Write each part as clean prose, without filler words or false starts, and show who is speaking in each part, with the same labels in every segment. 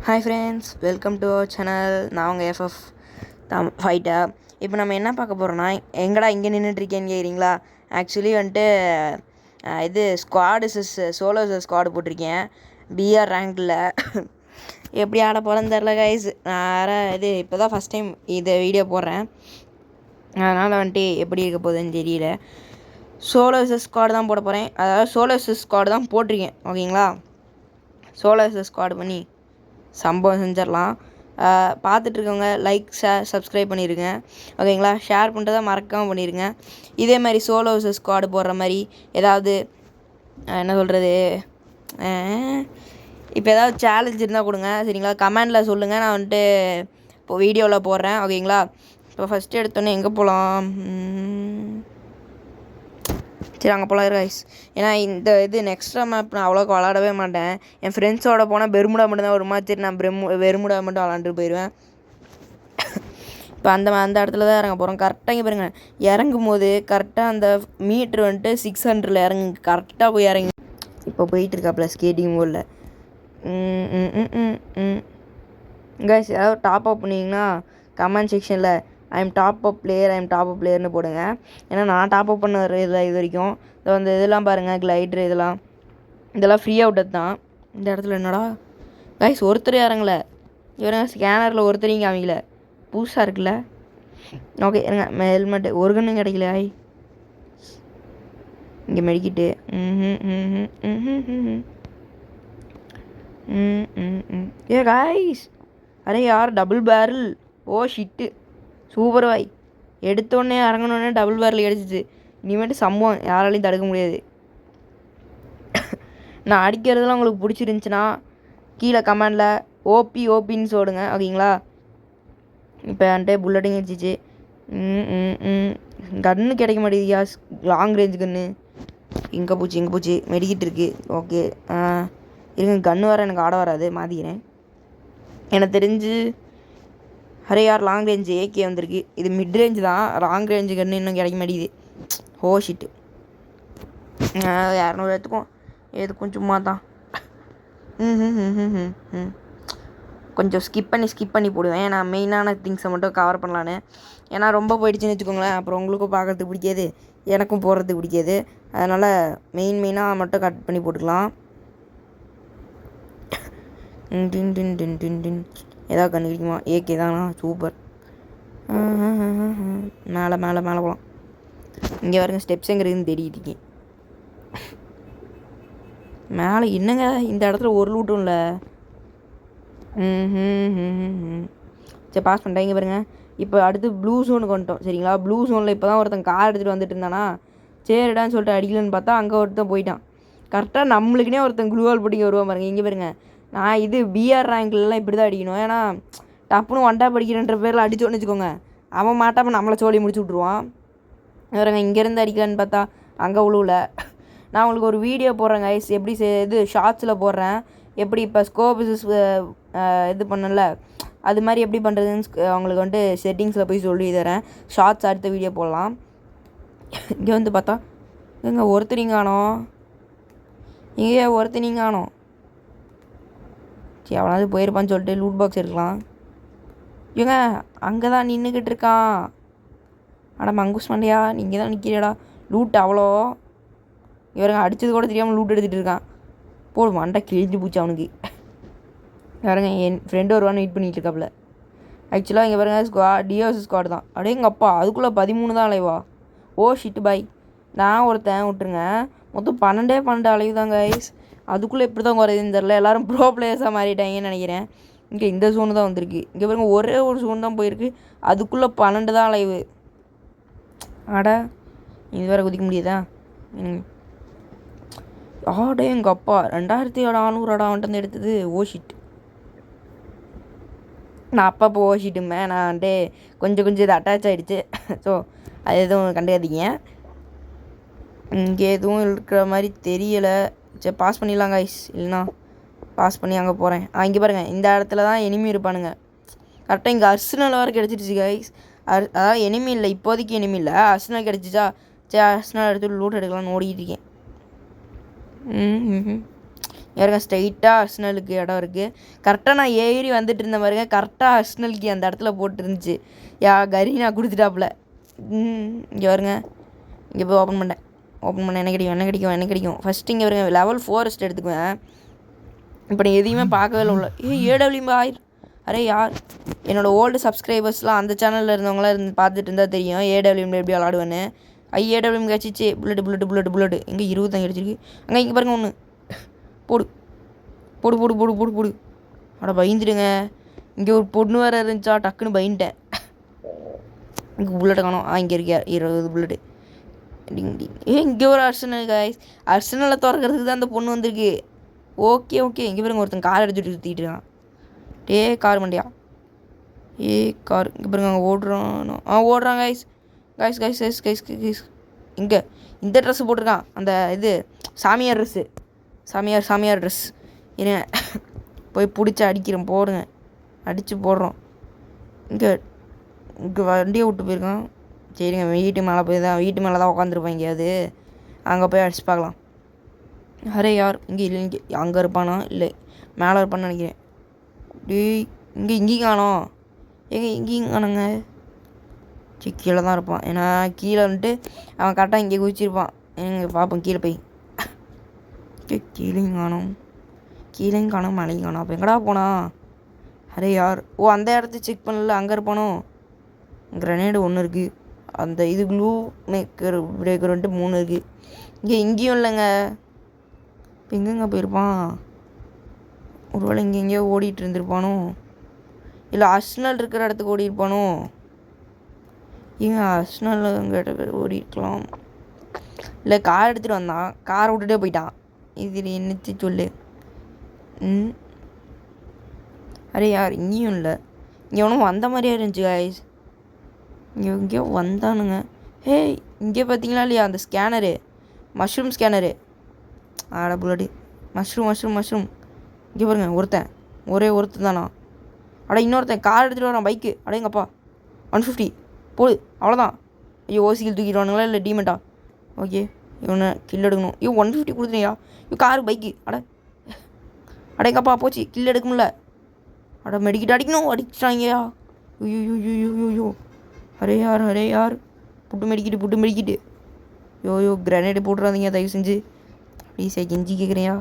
Speaker 1: Hi friends, welcome to our channel. நான் உங்கள் FF ஃபைட்டா. இப்போ நம்ம என்ன பார்க்க போகிறோன்னா, எங்கடா இங்கே நின்றுட்டுருக்கேன்னு கேட்குறீங்களா? ஆக்சுவலி வந்துட்டு இது ஸ்குவாடு சோலோ ஸ்குவாடு போட்டிருக்கேன் பிஆர் ரேங்கில். எப்படி ஆட போகிறேன்னு தெரில கைஸ். நான் இது இப்போ தான் ஃபஸ்ட் டைம் இதை வீடியோ போடுறேன், அதனால் வந்துட்டு எப்படி இருக்க போகுதுன்னு தெரியல. சோலோ ஸ்குவாடு தான் போட போகிறேன், அதாவது சோலோ ஸ்குவாடு தான் போட்டிருக்கேன். ஓகேங்களா, சோலோ ஸ்குவாடு பண்ணி சம்பவம் செஞ்சிடலாம். பார்த்துட்ருக்கவங்க லைக், ஷேர், சப்ஸ்கிரைப் பண்ணிடுங்க. ஓகேங்களா, ஷேர் பண்ணுறதை மறக்காமல் பண்ணிடுங்க. இதே மாதிரி சோலோ ஸ்குவாடு போடுற மாதிரி ஏதாவது என்ன சொல்கிறது, இப்போ ஏதாவது சேலஞ்ச் இருந்தால் கொடுங்க சரிங்களா, கமெண்டில் சொல்லுங்கள். நான் வந்துட்டு இப்போ வீடியோவில் போடுறேன். ஓகேங்களா, இப்போ ஃபஸ்ட்டு எடுத்தோன்னே எங்கே போகலாம்? சரி, அங்கே போகலாம் ரைஸ். ஏன்னா இந்த இது நெக்ஸ்ட்ரா மேப் நான் அவ்வளோக்கு விளாடவே மாட்டேன். என் ஃப்ரெண்ட்ஸோட போனால் பெருமுடா மட்டும்தான் வருமா. சரி, நான் பெருமுடா மட்டும் விளாண்டுட்டு போயிடுவேன். இப்போ அந்த இடத்துல தான் இறங்க போகிறோம். கரெக்டாக இங்கே பாருங்கள், இறங்கும் போது கரெக்டாக அந்த மீட்ரு வந்துட்டு 600 இறங்கு, கரெக்டாக போய் இறங்கி இப்போ போயிட்டுருக்காப்புல ஸ்கேட்டிங் போர்டில். கைஸ், யாராவது டாப் அப் பண்ணிங்கன்னா கமெண்ட் செக்ஷனில் ஐ எம் டாப் அப் பிளேயர்னு போடுங்க. ஏன்னா நான் டாப் அப் பண்ண இல்லை இது வரைக்கும். இந்த வந்து இதெல்லாம் பாருங்கள், கிளைட்ரு இதெல்லாம் ஃப்ரீ அவுட் தான். இந்த இடத்துல என்னடா கைஸ், ஒருத்தர் இறங்கலை. இவருங்க ஸ்கேனரில் ஒருத்தரையும் காமிக்கல, புதுசாக இருக்குல்ல. ஓகே இருங்க, ஹெல்மெட்டு ஒரு கண்ணும் கிடைக்கல. இங்கே மெடிக்கிட்டு ஏ கைஸ், அரே யார் டபுள் பேரல், ஓ ஷிட்டு, சூப்பர் வாய். எடுத்தோடனே இறங்கணுன்னே டபுள் பேரல் கிடச்சிச்சு. இனிமேட்டு சம்பவம் யாராலையும் தடுக்க முடியாது. நான் அடிக்கிறதுலாம் உங்களுக்கு பிடிச்சிருந்துச்சின்னா கீழே கமெண்டில் ஓபின்னு சொல்லுங்க. ஓகேங்களா, இப்போ என்கிட்ட புல்லட்டிங் வச்சிச்சு. கன்று கிடைக்க மாட்டேங்குதுயா, லாங் ரேஞ்ச் கன்று. இங்கே பூச்சி மெடிக்கிட்டு இருக்கு. ஓகே இருங்க, கன்று வர எனக்கு ஆட வராது, மாற்றிக்கிறேன். எனக்கு தெரிஞ்சு அரே யார் லாங் ரேஞ்சு ஏகே வந்திருக்கு. இது மிட் ரேஞ்சு தான், லாங் ரேஞ்சு கன்று இன்னும் கிடைக்க மாட்டேங்குது. ஹோ ஷிட்டு, 200 எடுத்துக்கும், எதுக்கும் சும்மா தான். கொஞ்சம் ஸ்கிப் பண்ணி போடுவேன். நான் மெயினான திங்ஸை மட்டும் கவர் பண்ணலான்னு. ஏன்னா ரொம்ப போயிடுச்சுன்னு வச்சுக்கோங்களேன், அப்புறம் உங்களுக்கும் பார்க்கறதுக்கு பிடிக்காது, எனக்கும் போடுறதுக்கு பிடிக்காது. அதனால் மெயினாக மட்டும் கட் பண்ணி போட்டுக்கலாம். ஏதாவது கண்டுபிடிக்குமா? ஏகே தானா, சூப்பர். மேலே போகலாம். இங்கே பாருங்க, ஸ்டெப்ஸ் எங்கே இருக்குதுன்னு தேடிட்டு இருக்கேன். மேலே என்னங்க இந்த இடத்துல ஒரு லூட்டும் இல்லை. சரி, பாஸ் பண்ணிட்டேன். இங்கே பாருங்க, இப்போ அடுத்து ப்ளூ ஜோனுக்கு வந்துட்டோம் சரிங்களா. ப்ளூ ஜோனில் இப்போ தான் ஒருத்தன் கார் எடுத்துகிட்டு வந்துட்டு இருந்தானா, சரிடான்னு சொல்லிட்டு அடிக்கலன்னு பார்த்தா அங்கே ஒருத்தன் போயிட்டான். கரெக்டாக நம்மளுக்குனே ஒருத்தன் க்ளூவால் போட்டிங்க வருவான் பாருங்க. இங்கே பாருங்க, நான் இது பிஆர் ரேங்க்லாம் இப்படி தான் அடிக்கணும். ஏன்னா டப்புன்னு ஒண்டா படிக்கிறன்ற பேரில் அடிச்சோன்னு வச்சுக்கோங்க, அவன் மாட்டாமல் நம்மளை சோழி முடிச்சு விட்ருவான். வேறுங்க இங்கேருந்து அடிக்கலான்னு பார்த்தா அங்கே உழுவில். நான் உங்களுக்கு ஒரு வீடியோ போடுறேன் கைஸ், எப்படி இது ஷார்ட்ஸில் போடுறேன், எப்படி இப்போ ஸ்கோப்ஸ் இது பண்ணல அது மாதிரி எப்படி பண்ணுறதுன்னு அவங்களுக்கு வந்துட்டு செட்டிங்ஸில் போய் சொல்லி தரேன். ஷார்ட்ஸ் அடுத்த வீடியோ போடலாம். இங்கே வந்து பார்த்தா இங்கே ஒருத்தரிங்க காணோம். இங்கேயே ஒருத்தனிங்க காணோம். சரி, அவனாவது போயிருப்பான்னு சொல்லிட்டு லூட் பாக்ஸ் இருக்கலாம். இவங்க அங்கே தான் நின்றுக்கிட்டு இருக்கான். ஆனால் மங்குஸ் மண்டையா, நீங்கள் தான் நிற்கிறடா. லூட் அவ்வளோ இவருங்க அடித்தது கூட தெரியாமல் லூட் எடுத்துகிட்டு இருக்கான். போடு, மண்டை கிழிஞ்சு பூச்சி அவனுக்கு. பாருங்க, என் ஃப்ரெண்டு வருவான்னு வெயிட் பண்ணிகிட்டு இருக்காப்புல. ஆக்சுவலாக இங்கே பாருங்க, டிஓஎஸ் ஸ்குவாடு தான். அப்படியே எங்கள் அப்பா அதுக்குள்ளே 13 தான் அலைவா. ஓ ஷிட்டு பாய், நான் ஒருத்தன் விட்டுருங்க, மொத்தம் 12 அலைவு தான் கைஸ். அதுக்குள்ளே எப்படி தான் குறையுதுன்னு தெரில. எல்லோரும் ப்ரோ பிளேயர்ஸாக மாறிட்டாங்கன்னு நினைக்கிறேன். இங்கே இந்த ஜோனு தான் வந்திருக்கு. இங்கே பாருங்க, ஒரே ஒரு ஜோன் தான் போயிருக்கு, அதுக்குள்ளே 12 தான் அலைவு. ஆடா, இது வேறு குதிக்க முடியுதா? ஆடே எங்கள் அப்பா 2400 வந்துட்டு எடுத்தது. ஓஷிட், நான் அப்பப்போ ஓஷிட்டுமே, நான் வந்துட்டு கொஞ்சம் இது அட்டாச் ஆகிடுச்சு. ஸோ அது எதுவும் கண்டுக்காதீங்க. இங்கே எதுவும் இருக்கிற மாதிரி தெரியலை. சரி, பாஸ் பண்ணிடலாம் கைஸ், இல்லைனா பாஸ் பண்ணி அங்கே போகிறேன். இங்கே பாருங்கள், இந்த இடத்துல தான் எனிமி இருப்பானுங்க. கரெக்டாக இங்கே அர்சனல் வேறு கிடச்சிருச்சு கைஸ். அதாவது எனிமி இல்லை, இப்போதைக்கு எனிமி இல்லை, அர்சனல் கிடச்சிச்சா. சரி, அர்சனல் எடுத்துகிட்டு லூட் எடுக்கலாம்னு ஓடிக்கிட்டு இருக்கேன். யாருங்க ஸ்ட்ரைட்டாக அர்ஸ்னலுக்கு இடம் இருக்குது. கரெக்டாக நான் ஏறி வந்துட்டு இருந்த பாருங்க, கரெக்டாக அர்ஸ்னலுக்கு அந்த இடத்துல போட்டு இருந்துச்சு. கரீனா கொடுத்துட்டாப்புல. இங்கே வருங்க, இங்கே போய் ஓப்பன் பண்ண என்ன கிடைக்கும் ஃபஸ்ட்டு இங்கே வருங்க. லெவல் 4 எடுத்துக்குவேன். இப்போ நீ எதையுமே பார்க்கவே இல்லை. ஏடபிள்யூ அரே யார் என்னோடய ஓல்டு சப்ஸ்கிரைபர்ஸ்லாம் அந்த சேனலில் இருந்தவங்களாம் பார்த்துட்டு இருந்தால் தெரியும் ஏடபிள்யூஎம் எப்படி விளாடுவேன்னு. ஏடபிள்யூஎம் கிடச்சிச்சு. புல்லட்டு இங்கே 20 கிடச்சிருக்கு. இங்கே பாருங்க ஒன்று. போடு. அட பயந்துடுங்க. இங்கே ஒரு பொண்ணு வேறு இருந்துச்சா, டக்குன்னு பயந்துட்டேன். இங்கே புல்லட்டை காணும். இங்கே இருக்கியா 20 புல்லட்டு. இங்கே ஒரு அர்சனல் காய்ஸ். அர்சனலை திறக்கிறதுக்கு தான் அந்த பொண்ணு வந்திருக்கு. ஓகே இங்கே பாருங்க ஒருத்தன் கார் எடுத்துகிட்டு சுற்றிட்டு இருக்கான். Car Mandya car. இங்கே பாருங்க அங்கே ஓடுறான் கைஸ். இங்கே இந்த ட்ரெஸ்ஸு போட்டிருக்கான். அந்த இது சாமியார் ட்ரெஸ்ஸு. சாமியார் ட்ரெஸ். என்ன போய் பிடிச்சி அடிக்கிறோம். போடுங்க, அடித்து போடுறோம். இங்கே வண்டியை விட்டு போயிருக்கான். சரிங்க, வீட்டு மேலே தான் உட்காந்துருப்பான் எங்கேயாவது. அங்கே போய் அடிச்சு பார்க்கலாம். அரே யார் இங்கே அங்கே இருப்பானா? இல்லை மேலே இருப்பான்னு நினைக்கிறேன். இங்கேயும் காணோம். இங்கேயும் காணுங்க. சரி கீழே தான் இருப்பான். ஏன்னா கீழே வந்துட்டு அவன் கரெக்டாக இங்கே குதிச்சிருப்பான். பார்ப்போம் கீழே போய். கீழேயும் காணும் மேலேயும் காணும். அப்போ எங்கடா போனா? அரே யார் அந்த இடத்த செக் பண்ணல. அங்கே இருப்பானோ? கிரனேடு 1 இருக்குது. அந்த இது க்ளூ பிரேக்கர் வந்துட்டு 3 இருக்குது. இங்கேயும் இல்லைங்க. இப்போ எங்கெங்க போயிருப்பான்? ஒருவேளை எங்கேயோ ஓடிட்டு இருந்திருப்பானோ, இல்லை அர்சனல் இருக்கிற இடத்துக்கு ஓடி இருப்பானோ? அர்சனல் அங்கே ஓடிருக்கலாம். இல்லை கார் எடுத்துகிட்டு வந்தான், காரை விட்டுட்டே போயிட்டான். இது என்னச்சு சொல்லு. அரே யார் இங்கேயும் இல்லை. இங்கே ஒன்றும் வந்த மாதிரியே இருந்துச்சு காய்ஸ். எங்கேயோ வந்தானுங்க. இங்கே பார்த்தீங்களா இல்லையா அந்த ஸ்கேனரு, மஷ்ரூம் ஸ்கேனரு. புல்லடி மஷ்ரூம். இங்கே பாருங்க ஒருத்தன் தானா? இன்னொருத்தன் கார் எடுத்துகிட்டு வரான், பைக்கு. எங்கப்பா 150 போடு. அவ்வளோதான். ஓசிகள் தூக்கிடுவானுங்களா இல்லை டீமெண்ட்டா? ஓகே, இவனை கில் எடுக்கணும். 150 கொடுத்துனியா? Car bike. எங்கப்பா போச்சு, கில் எடுக்க முடியல. மெடிக்கிட்டு அடிக்கணும். அடிச்சிட்டாங்கயா. ஐயோ அரே யார் புட்டு மெடிக்கிட்டு. கிரனேடு போட்டுறாதீங்க தயவு செஞ்சு. ப்ளீஸ் கெஞ்சி கேட்குறியா?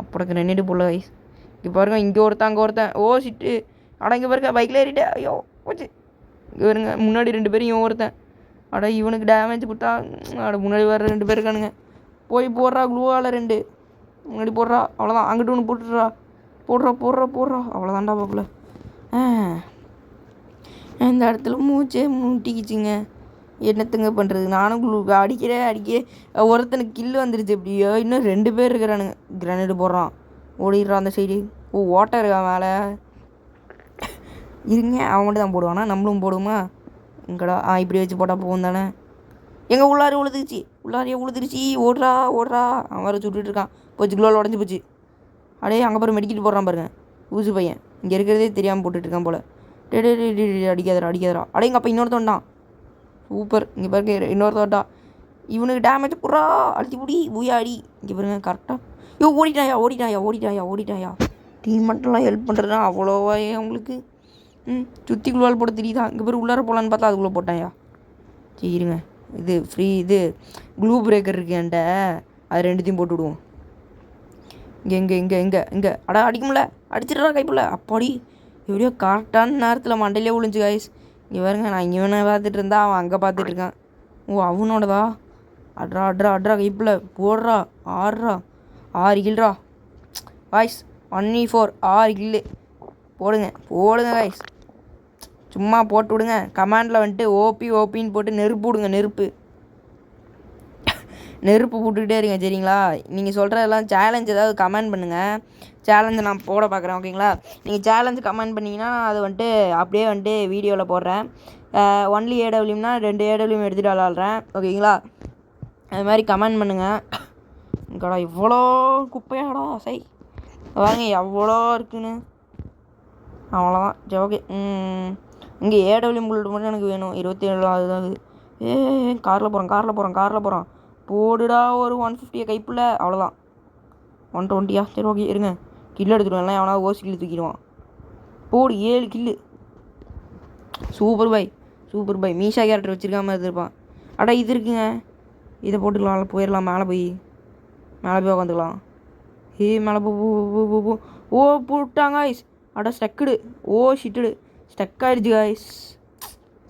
Speaker 1: அப்புறம் கிரனேடு போடல கைஸ். இங்கே பாருங்க, இங்கே ஒருத்தன். ஓ சிட்டு. இங்கே பாருங்க பைக்கில் ஏறிட்டு. ஐயோ போச்சு. இங்கே வருங்க முன்னாடி 2 பேரும் ஒருத்தன். இவனுக்கு டேமேஜ் கொடுத்தா. முன்னாடி வர 2 பேர் இருக்கானுங்க. போய் போடுறா க்ளூவால் 2 முன்னாடி போடுறா. அவ்வளோதான். அங்கிட்டு ஒன்று போட்டுடுறா. போடுறா. அவ்வளோதான்டா பாப்பில். இந்த இடத்துல மூச்சே மூட்டிக்கிச்சுங்க. என்னத்துங்க பண்ணுறது? நானும் அடிக்க ஒருத்தனுக்கு கில்லு வந்துருச்சு. எப்படியோ இன்னும் 2 பேர் இருக்கிறானுங்க. கிரனேடு போடுறான், ஓடிடுறான் அந்த சைடு. ஓட்டை இருக்கான் மேலே. இருங்க, அவன் மட்டும் தான் போடுவானா? நம்மளும் போடுவோமா? இங்கடா இப்படி வச்சு போட்டால் போகும் தானே. எங்கே உள்ளாரே உழுதுருச்சு. ஓடுறா. அவன் வர சுட்டுட்டு இருக்கான். போச்சு, குளோவில் உடஞ்சி போச்சு. அங்கே பாரு மெடிக்கிட்டு போடுறான் பாருங்க. ஊசு பையன் இங்கே இருக்கிறதே தெரியாமல் போட்டுட்ருக்கான் போல். அடிக்காதரா. எங்கள் அப்பா இன்னொருத்தன் தான். சூப்பர். இங்கே பாருங்க இன்னொருத்தோட்டா. இவனுக்கு டேமேஜ் புறா அழுத்தி பிடி பூயாடி. இங்கே பாருங்க கரெக்டாக. ஓடிட்டாயா. டீம் மட்டும்லாம் ஹெல்ப் பண்ணுறதுனா அவ்வளோவா அவங்களுக்கு. சுற்றி குழுவால் போட தெரியுதா? இங்கே பேர் உள்ளார போகலான்னு பார்த்தா அதுக்குள்ளே போட்டாயா? சரி இருங்க, இது ஃப்ரீ இது க்ளூ பிரேக்கர் இருக்கு என்கிட்ட. அது 2த்தையும் போட்டு விடுவோம். இங்கே அடிக்கும்ல. அடிச்சிடுறா கைப்புல. அப்பாடி எப்படியோ கரெக்டான நேரத்தில் மண்டையிலே விழுந்துச்சு காய்ஸ். இங்கே பாருங்க, நான் இவனை பார்த்துட்டு இருந்தா அவன் அங்கே பார்த்துட்டு இருக்கான். அவனோடதா? அட்ரா கைப்புல போடுறா. 6 கில்ரா காய்ஸ். 1v4 6 கில்லு. போடுங்க காய்ஸ். சும்மா போட்டு விடுங்க. கமாண்டில் வந்துட்டு ஓபின்னு போட்டு நெருப்பு விடுங்க. நெருப்பு போட்டுக்கிட்டே இருங்க சரிங்களா? நீங்கள் சொல்கிறதெல்லாம் சேலஞ்ச் ஏதாவது கமெண்ட் பண்ணுங்கள். சேலஞ்சை நான் போட பார்க்குறேன் ஓகேங்களா? நீங்கள் சேலஞ்சு கமெண்ட் பண்ணிங்கன்னா அது வந்துட்டு அப்படியே வந்துட்டு வீடியோவில் போடுறேன். ஒன்லி ஏடபிள்யூம்னா 2 ஏடபிள்யூம் எடுத்துகிட்டு விளாட்றேன் ஓகேங்களா? அது மாதிரி கமெண்ட் பண்ணுங்கள். இங்கடா இவ்வளோ குப்பையாடா வாங்க எவ்வளோ இருக்குன்னு. அவ்வளோதான் சரி ஓகே. இங்கே ஏடபிள்யூம் புல்லட் மட்டும் எனக்கு வேணும். 27 அதுதான். காரில் போகிறான். போடுடா ஒரு 150 கைப்புல. அவ்வளோதான். 120யா? சரி ஓகே இருங்க, கில்லு எடுத்துடுவேன். எல்லாம் எவனா ஓசி கில்லு தூக்கிடுவான். போடு 7 கில்லு. சூப்பர் பாய். மீஷா கேரக்டர் வச்சுருக்காம இருப்பான். அடா இது இருக்குங்க, இதை போட்டுக்கலாம். போயிடலாம், மேலே போய் உட்காந்துக்கலாம். மேலே போ. ஓ போட்டாங்க ஐஸ். அட ஸ்டக்குடு. ஓ ஷிட்டுடு ஸ்டக் ஆகிடுச்சு காய்ஸ்.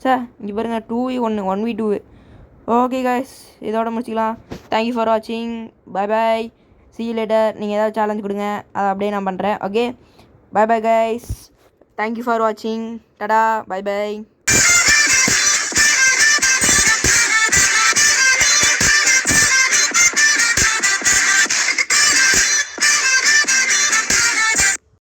Speaker 1: சார் இங்கே பாருங்க 2v1 1v2. ஓகே காய்ஸ், இதோட முடிச்சிக்கலாம். தேங்க்யூ ஃபார் வாட்சிங். பை. see you later. நீங்கள் ஏதாவது சேலஞ்ச் கொடுங்க, அதை அப்படியே நான் பண்ணுறேன். Okay bye guys. Thank you for வாட்சிங். Tata by.